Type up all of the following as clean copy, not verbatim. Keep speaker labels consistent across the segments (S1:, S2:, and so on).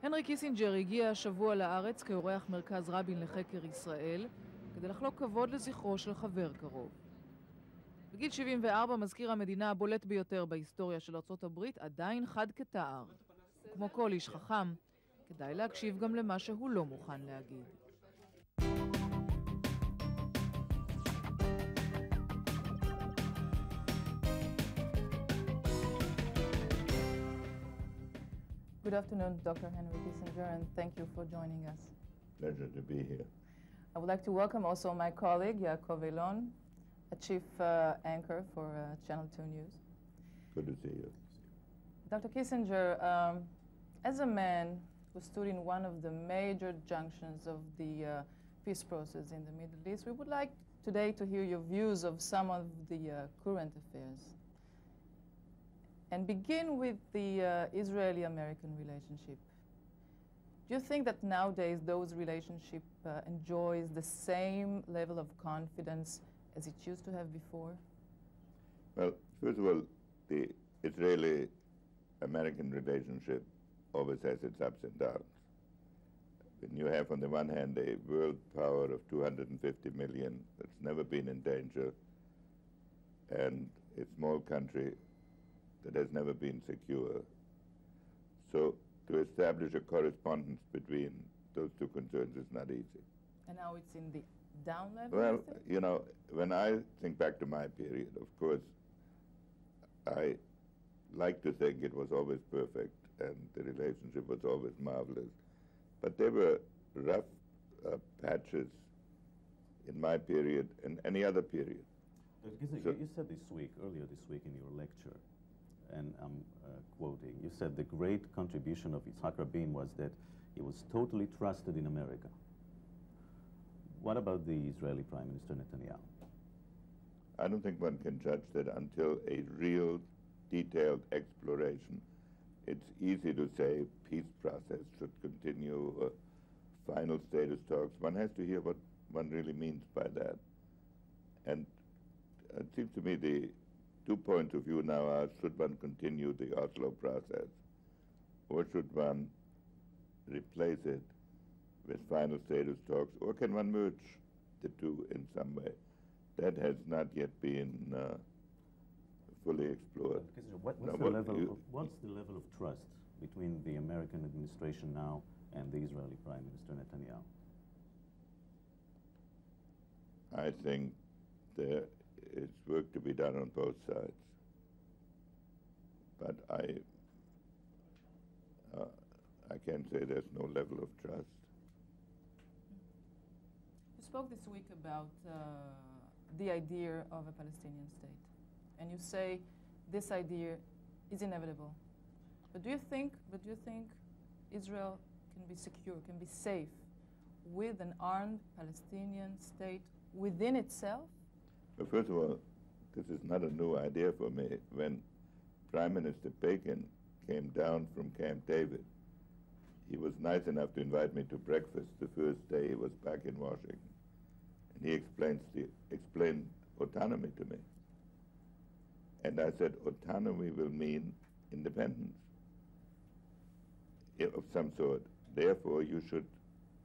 S1: הנרי קיסינג'ר הגיע השבוע לארץ כאורח מרכז רבין לחקר ישראל, כדי לחלוק כבוד לזכרו של חבר קרוב. בגיל 74, מזכיר המדינה הבולט ביותר בהיסטוריה של ארצות הברית עדיין חד כתער. כמו כל איש חכם, כדאי להקשיב גם למה שהוא לא מוכן להגיד. Good afternoon, Dr. Henry Kissinger, and thank you for joining us.
S2: Pleasure to be here.
S1: I would like to welcome also my colleague, Yaakov, a chief anchor for Channel 2 News.
S2: Good to see you.
S1: Dr. Kissinger, as a man who stood in one of the major junctions of the peace process in the Middle East, we would like today to hear your views of some of the current affairs. And begin with the Israeli-American relationship. Do you think that nowadays those relationship enjoys the same level of confidence as it used to have before?
S2: Well, first of all, the Israeli-American relationship always has its ups and downs. When you have on the one hand a world power of 250 million that's never been in danger, and a small country that has never been secure. So to establish a correspondence between those two concerns is not easy.
S1: And now it's in the down level?
S2: Well, you know, when I think back to my period, of course, I like to think it was always perfect and the relationship was always marvelous. But there were rough patches in my period and any other period.
S3: So, you said earlier this week in your lecture, and I'm quoting, you said the great contribution of Yitzhak Rabin was that he was totally trusted in America. What about the Israeli Prime Minister Netanyahu?
S2: I don't think one can judge that until a real detailed exploration. It's easy to say peace process should continue, final status talks. One has to hear what one really means by that. And it seems to me the 2 points of view now are, should one continue the Oslo process, or should one replace it with final status talks, or can one merge the two in some way? That has not yet been fully explored.
S3: What's the level of trust between the American administration now and the Israeli Prime Minister Netanyahu?
S2: I think there is work to be done on both sides. But I can't say there's no level of trust.
S1: You spoke this week about the idea of a Palestinian state, and you say this idea is inevitable. But do you think Israel can be secure, can be safe with an armed Palestinian state within itself?
S2: Well, first of all, this is not a new idea for me. When Prime Minister Bacon came down from Camp David, he was nice enough to invite me to breakfast the first day he was back in Washington. And he explained autonomy to me. And I said, autonomy will mean independence of some sort. Therefore, you should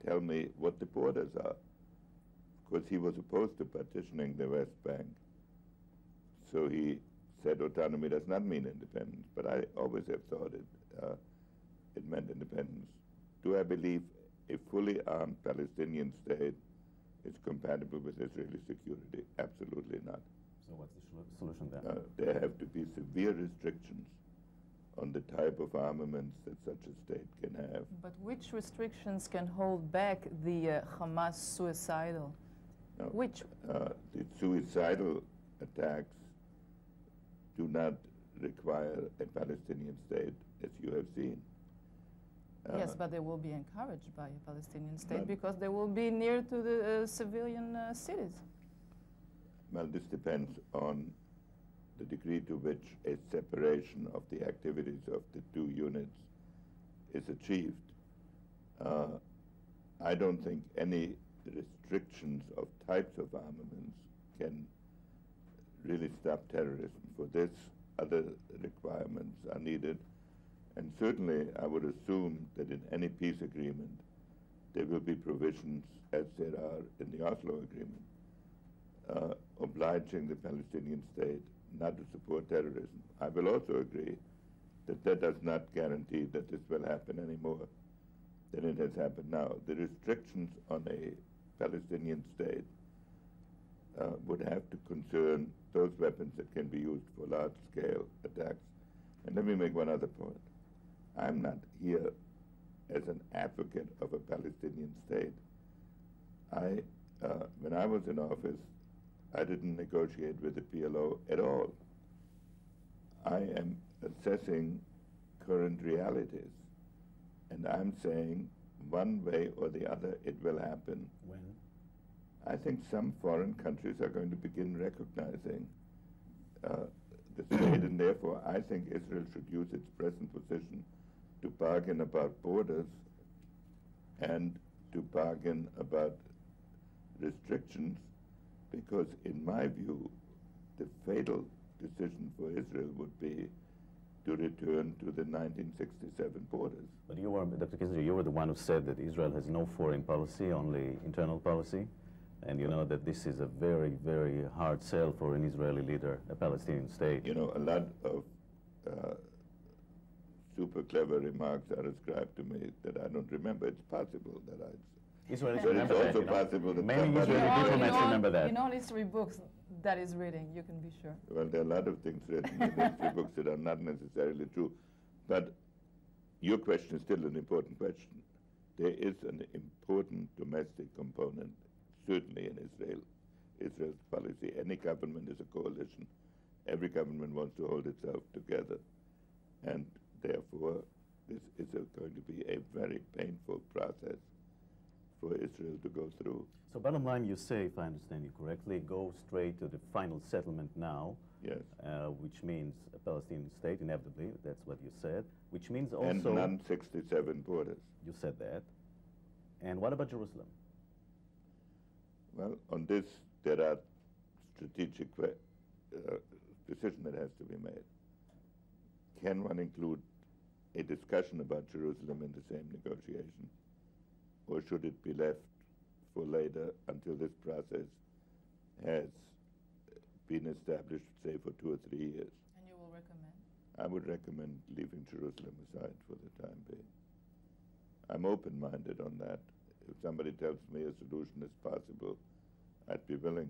S2: tell me what the borders are. Of course, he was opposed to partitioning the West Bank. So he said autonomy does not mean independence, but I always have thought it meant independence. Do I believe a fully armed Palestinian state is compatible with Israeli security? Absolutely not.
S3: So what's the solution then?
S2: There have to be severe restrictions on the type of armaments that such a state can have.
S1: But which restrictions can hold back the Hamas suicidal?
S2: No,
S1: which?
S2: The suicidal attacks do not require a Palestinian state, as you have seen.
S1: Yes, but they will be encouraged by a Palestinian state because they will be near to the civilian cities.
S2: Well, this depends on the degree to which a separation of the activities of the two units is achieved. I don't think any restrictions of types of armaments can really stop terrorism. For this, other requirements are needed. And certainly I would assume that in any peace agreement there will be provisions, as there are in the Oslo agreement, obliging the Palestinian state not to support terrorism. I will also agree that that does not guarantee that this will happen any more than it has happened now. The restrictions on a Palestinian state would have to concern those weapons that can be used for large-scale attacks. And let me make one other point. I'm not here as an advocate of a Palestinian state. When I was in office, I didn't negotiate with the PLO at all. I am assessing current realities, and I'm saying one way or the other it will happen.
S3: When?
S2: I think some foreign countries are going to begin recognizing the state, and therefore I think Israel should use its present position to bargain about borders and to bargain about restrictions, because in my view, the fatal decision for Israel would be to return to the 1967 borders.
S3: But you were, Dr. Kissinger, you were the one who said that Israel has no foreign policy, only internal policy. And you know that this is a very, very hard sell for an Israeli leader, a Palestinian state.
S2: You know, a lot of super clever remarks are ascribed to me that I don't remember. It's possible that I...
S3: Israelis
S2: But
S3: remember
S2: it's
S3: that,
S2: also
S3: you know.
S2: possible that
S3: Many
S2: somebody...
S3: Israeli diplomats remember that.
S1: In all history books that is reading, you can be sure.
S2: Well, there are a lot of things written in history books that are not necessarily true. But your question is still an important question. There is an important domestic component, certainly in Israel. Israel's policy, any government is a coalition. Every government wants to hold itself together. And therefore, this is going to be a very painful process for Israel to go through.
S3: So bottom line, you say, if I understand you correctly, go straight to the final settlement now.
S2: Yes.
S3: Which means a Palestinian state, inevitably, that's what you said, which means also...
S2: And non-67 borders.
S3: You said that. And what about Jerusalem?
S2: Well, on this, there are strategic decision that has to be made. Can one include a discussion about Jerusalem in the same negotiation? Or should it be left for later until this process has been established, say, for 2 or 3 years?
S1: And you will recommend?
S2: I would recommend leaving Jerusalem aside for the time being. I'm open-minded on that. If somebody tells me a solution is possible, I'd be willing,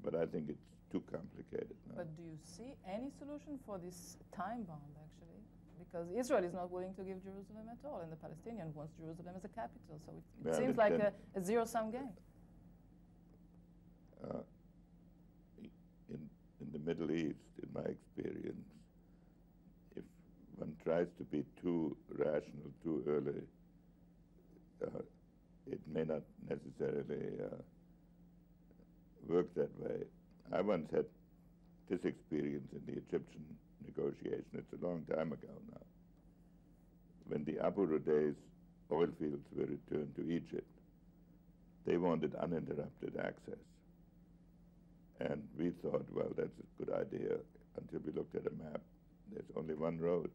S2: but I think it's too complicated now.
S1: But do you see any solution for this time bomb, actually? Because Israel is not willing to give Jerusalem at all, and the Palestinian wants Jerusalem as a capital, so it seems like a zero-sum game.
S2: In the Middle East, in my experience, if one tries to be too rational too early, it may not necessarily work that way. I once had this experience in the Egyptian negotiation. It's a long time ago now. When the Abu Roday's oil fields were returned to Egypt, they wanted uninterrupted access. And we thought, well, that's a good idea, until we looked at a map. There's only one road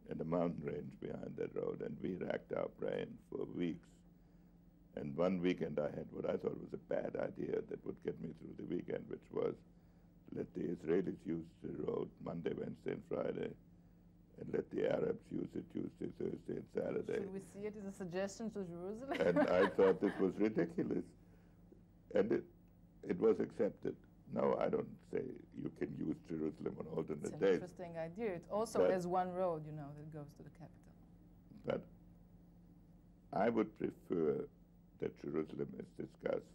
S2: and a mountain range behind that road, and we racked our brain for weeks. And one weekend I had what I thought was a bad idea that would get me through the weekend, which was let the Israelis use the road Monday, Wednesday, and Friday, and let the Arabs use it Tuesday, Thursday, and Saturday.
S1: Should we see it as a suggestion to Jerusalem?
S2: And I thought this was ridiculous. And it was accepted. No, I don't say you can use Jerusalem on alternate
S1: It's an
S2: days.
S1: interesting idea. It also has one road, you know, that goes to the capital.
S2: But I would prefer that Jerusalem is discussed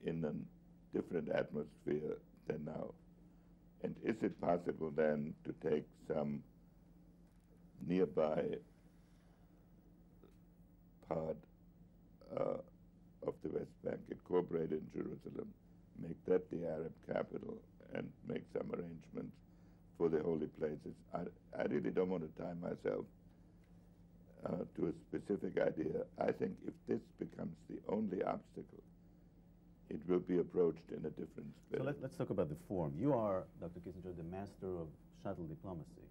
S2: in a different atmosphere than now. And is it possible then to take some nearby part of the West Bank, incorporate in Jerusalem, make that the Arab capital, and make some arrangements for the holy places? I really don't want to tie myself to a specific idea. I think if this becomes the only obstacle, it will be approached in a different spirit.
S3: So let's talk about the form. You are, Dr. Kissinger, the master of shuttle diplomacy.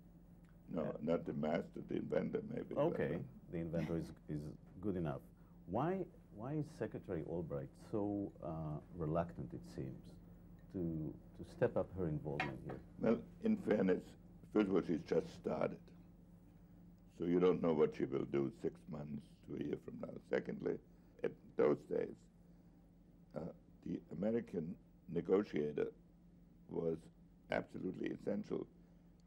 S2: No, not the master, the inventor maybe.
S3: Okay, the inventor is good enough. Why is Secretary Albright so reluctant, it seems, to step up her involvement here?
S2: Well, in fairness, first of all, she's just started. So you don't know what she will do 6 months to a year from now. Secondly, at those days, the American negotiator was absolutely essential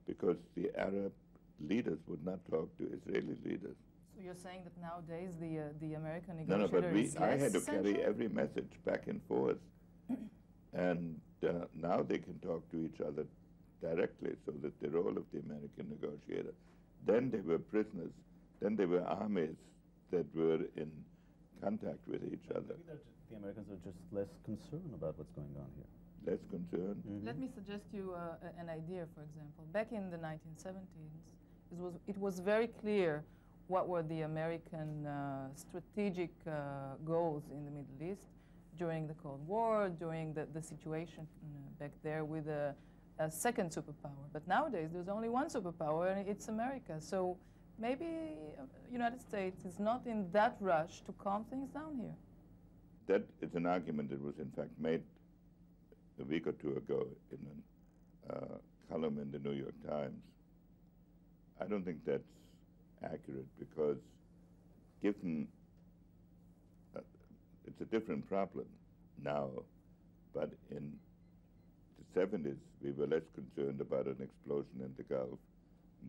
S2: because the Arab leaders would not talk to Israeli leaders.
S1: So you're saying that nowadays the American
S2: No,
S1: negotiator
S2: but
S1: is
S2: I
S1: less
S2: had to
S1: essential?
S2: carry every message back and forth. And now they can talk to each other directly, so that the role of the American negotiator, then they were prisoners, then they were armies that were in contact with each other.
S3: Maybe the Americans are just less concerned about what's going on here.
S2: Less concerned.
S1: Let me suggest you an idea, for example. Back in the 1970s, it was very clear what were the American strategic goals in the Middle East during the Cold War, during the situation back there with a second superpower. But nowadays, there's only one superpower, and it's America. So maybe United States is not in that rush to calm things down here.
S2: That is an argument that was in fact made a week or two ago in a column in the New York Times. I don't think that's accurate because given it's a different problem now, but in the 70s we were less concerned about an explosion in the Gulf,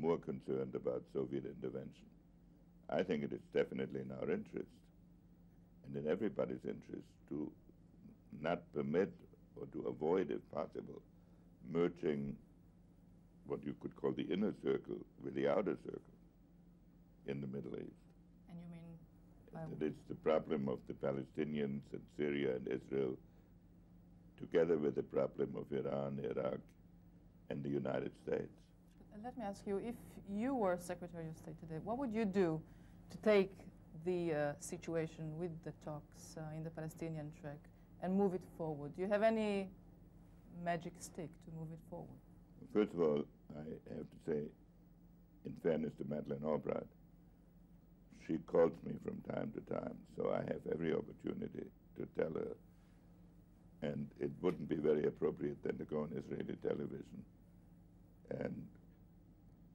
S2: more concerned about Soviet intervention. I think it is definitely in our interest and in everybody's interest to not permit or to avoid, if possible, merging what you could call the inner circle with the outer circle in the Middle East.
S1: And you mean?
S2: That it's the problem of the Palestinians and Syria and Israel, together with the problem of Iran, Iraq, and the United States.
S1: Let me ask you, if you were Secretary of State today, what would you do to take the situation with the talks in the Palestinian track and move it forward? Do you have any magic stick to move it forward?
S2: First of all, I have to say, in fairness to Madeleine Albright, she calls me from time to time, so I have every opportunity to tell her. And it wouldn't be very appropriate then to go on Israeli television and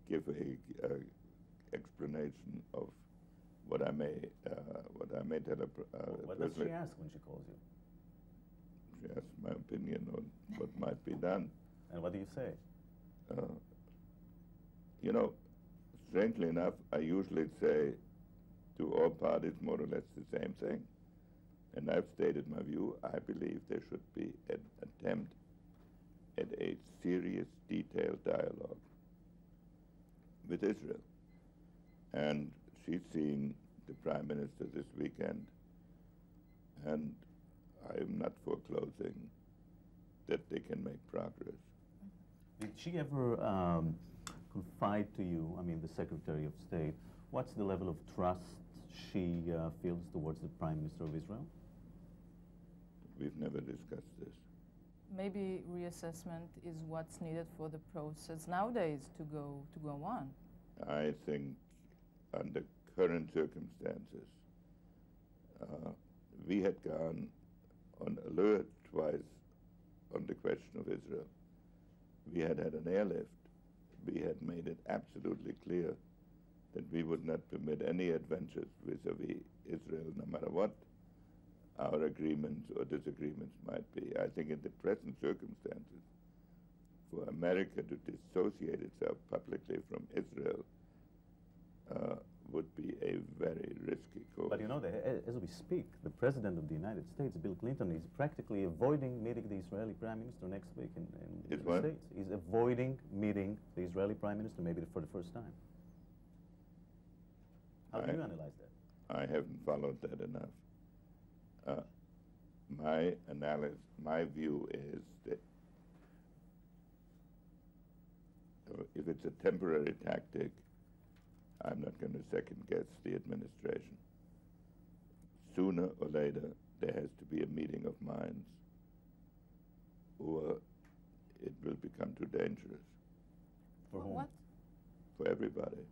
S2: give a explanation of what I may tell her.
S3: What does she ask when she calls you?
S2: She asks my opinion on what might be done.
S3: And what do you say?
S2: Strangely enough, I usually say to all parties more or less the same thing. And I've stated my view. I believe there should be an attempt at a serious, detailed dialogue with Israel. And she's seeing the Prime Minister this weekend, and I'm not foreclosing that they can make progress.
S3: Did she ever confide to you, I mean the Secretary of State, what's the level of trust she feels towards the Prime Minister of Israel?
S2: We've never discussed this.
S1: Maybe reassessment is what's needed for the process nowadays to go on.
S2: I think under current circumstances, we had gone on alert twice on the question of Israel. We had had an airlift. We had made it absolutely clear that we would not permit any adventures vis-a-vis Israel, no matter what our agreements or disagreements might be. I think in the present circumstances, for America to dissociate itself publicly from Israel would be a very risky course.
S3: But as we speak, the President of the United States, Bill Clinton, is practically avoiding meeting the Israeli Prime Minister next week in the States. He's avoiding meeting the Israeli Prime Minister, maybe for the first time. How do you analyze that?
S2: I haven't followed that enough. My view is that if it's a temporary tactic, I'm not going to second-guess the administration. Sooner or later, there has to be a meeting of minds, or it will become too dangerous.
S3: For whom?
S1: What?
S2: for everybody.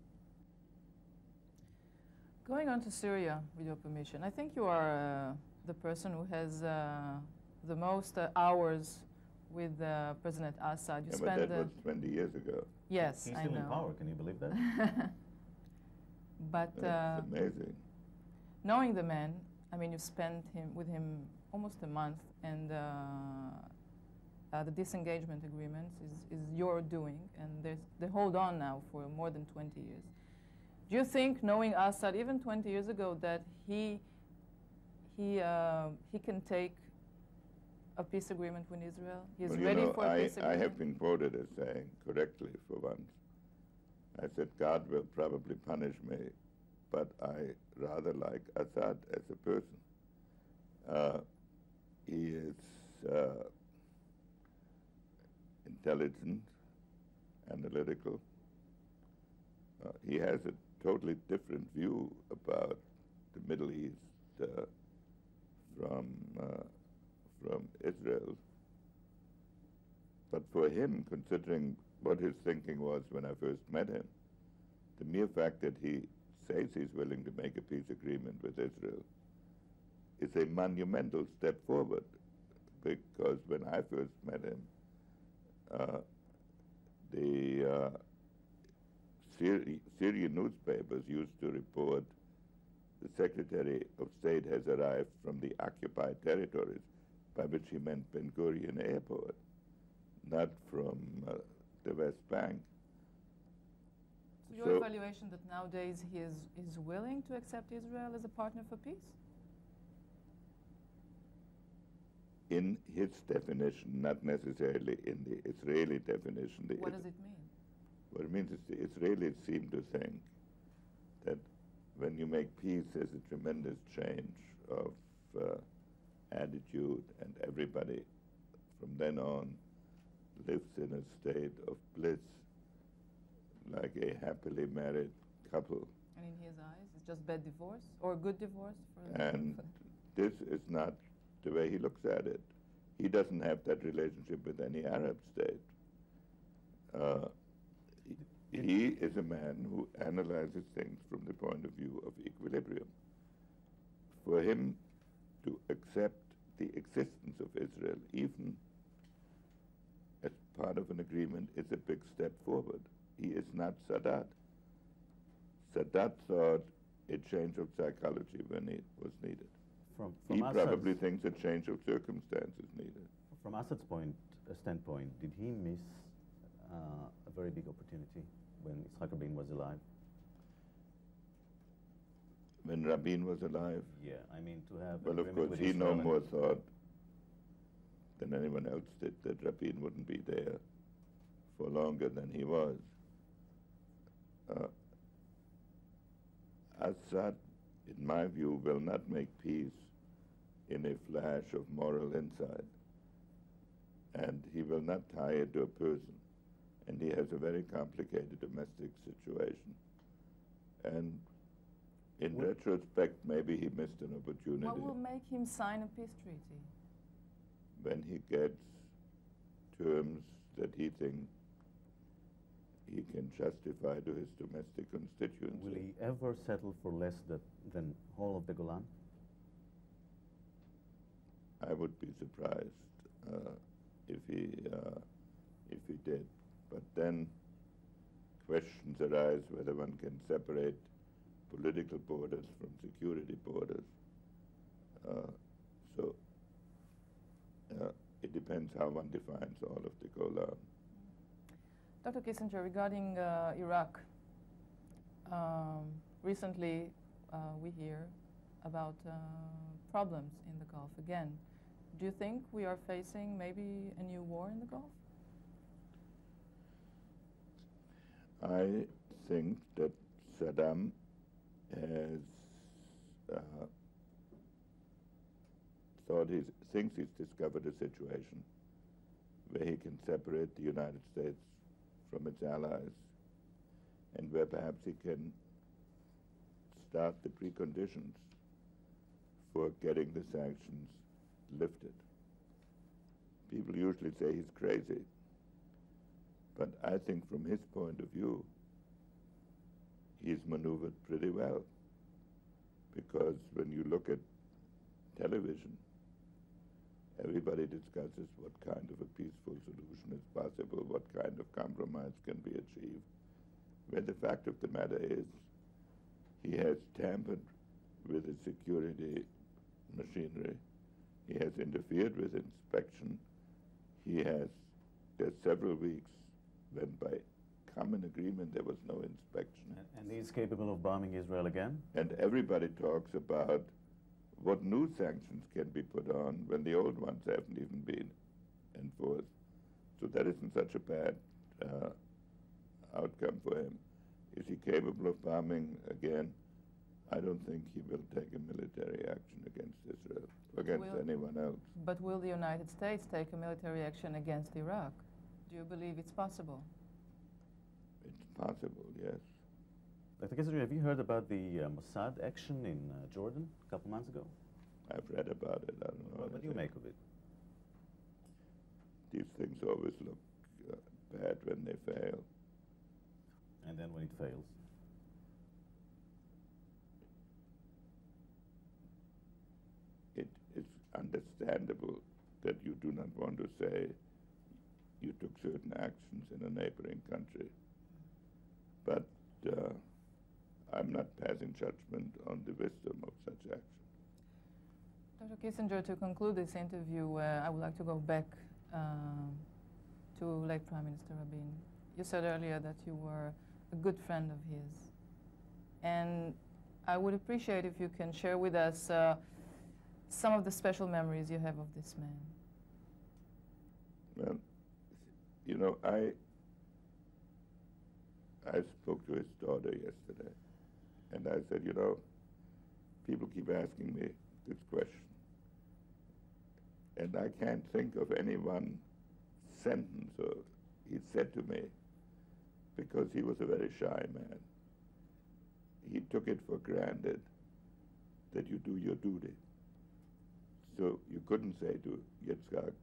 S1: Going on to Syria, with your permission, I think you are the person who has the most hours with President Assad. You
S2: Yeah,
S1: spend
S2: but that was 20 years ago.
S1: yes,
S3: He's
S1: I
S3: still in
S1: know.
S3: power, can you believe that?
S1: But
S2: That's amazing.
S1: knowing the man, I mean, you spent with him almost a month, and the disengagement agreement is your doing, and they hold on now for more than 20 years. Do you think, knowing Assad even 20 years ago, that he can take a peace agreement with Israel? He is
S2: Well,
S1: ready for a peace
S2: I
S1: agreement?
S2: have been quoted as saying, correctly for once, I said, God will probably punish me, but I rather like Assad as a person. He is intelligent, analytical. He has a totally different view about the Middle East from Israel. But for him, considering what his thinking was when I first met him, the mere fact that he says he's willing to make a peace agreement with Israel is a monumental step forward, because when I first met him, the Syrian newspapers used to report the Secretary of State has arrived from the occupied territories, by which he meant Ben Gurion Airport, not from the West Bank.
S1: So your evaluation that nowadays he is willing to accept Israel as a partner for peace?
S2: In his definition, not necessarily in the Israeli definition.
S1: What does it mean?
S2: What it means is the Israelis seem to think that when you make peace, there's a tremendous change of attitude, and everybody from then on lives in a state of bliss, like a happily married couple.
S1: And in his eyes, it's just bad divorce or good divorce?
S2: And this is not the way he looks at it. He doesn't have that relationship with any Arab state. He is a man who analyzes things from the point of view of equilibrium. For him to accept the existence of Israel, even as part of an agreement, is a big step forward. He is not Sadat. Sadat thought a change of psychology when it was needed. He probably thinks a change of circumstances needed.
S3: From Assad's standpoint, did he miss a very big opportunity when Yitzhak Rabin was alive?
S2: When Rabin was alive?
S3: Yeah, I mean, to have...
S2: Well, of course, he no more thought than anyone else did that Rabin wouldn't be there for longer than he was. Assad, in my view, will not make peace in a flash of moral insight. And he will not tie it to a person. And he has a very complicated domestic situation. And in retrospect, maybe he missed an opportunity.
S1: What will make him sign a peace treaty?
S2: When he gets terms that he thinks he can justify to his domestic constituency.
S3: Will he ever settle for less than whole of the Golan?
S2: I would be surprised if he did. But then questions arise whether one can separate political borders from security borders. So it depends how one defines all of the Golan.
S1: Dr. Kissinger, regarding Iraq, recently we hear about problems in the Gulf again. Do you think we are facing maybe a new war in the Gulf?
S2: I think that Saddam has thinks he's discovered a situation where he can separate the United States from its allies, and where perhaps he can start the preconditions for getting the sanctions lifted. People usually say he's crazy, but I think from his point of view, he's maneuvered pretty well. Because when you look at television, everybody discusses what kind of a peaceful solution is possible, what kind of compromise can be achieved. Where the fact of the matter is, he has tampered with the security machinery. He has interfered with inspection. There's several weeks when by common agreement there was no inspection.
S3: And he's capable of bombing Israel again?
S2: And everybody talks about what new sanctions can be put on when the old ones haven't even been enforced. So that isn't such a bad outcome for him. Is he capable of bombing again? I don't think he will take a military action against Israel, against anyone else.
S1: But will the United States take a military action against Iraq? Do you believe it's possible?
S2: It's possible, yes.
S3: Dr. Kissinger, have you heard about the Mossad action in Jordan a couple months ago?
S2: I've read about it. I don't know.
S3: What do you make of it?
S2: These things always look bad when they fail.
S3: And then when it fails?
S2: It is understandable that you do not want to say you took certain actions in a neighboring country. But I'm not passing judgment on the wisdom of such action.
S1: Dr. Kissinger, to conclude this interview, I would like to go back to late Prime Minister Rabin. You said earlier that you were a good friend of his. And I would appreciate if you can share with us some of the special memories you have of this man.
S2: Well, you know, I spoke to his daughter yesterday, and I said, you know, people keep asking me this question, and I can't think of any one sentence he said to me, because he was a very shy man. He took it for granted that you do your duty. So you couldn't say to Yitzhak,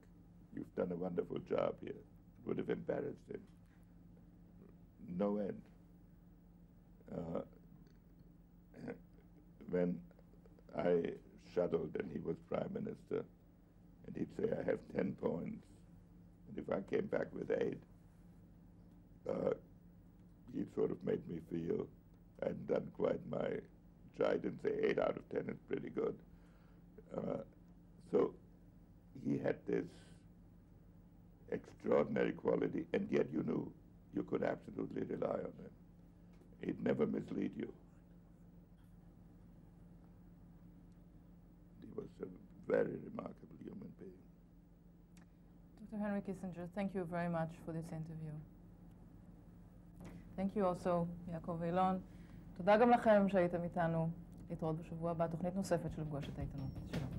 S2: you've done a wonderful job here. It would have embarrassed him. No end. When I shuttled and he was prime minister, and he'd say, I have 10 points, and if I came back with 8, he sort of made me feel I hadn't done quite my job. I didn't say 8 out of 10 is pretty good. So he had this extraordinary quality, and yet you knew you could absolutely rely on him. He'd never mislead you. He was a very remarkable human being.
S1: Dr. Henry Kissinger, thank you very much for this interview. Thank you also, יעקב אילון. תודה גם לכם שהייתם איתנו. להתראות בשבוע הבא, תוכנית נוספת של לפגוש את העיתונות. שלום.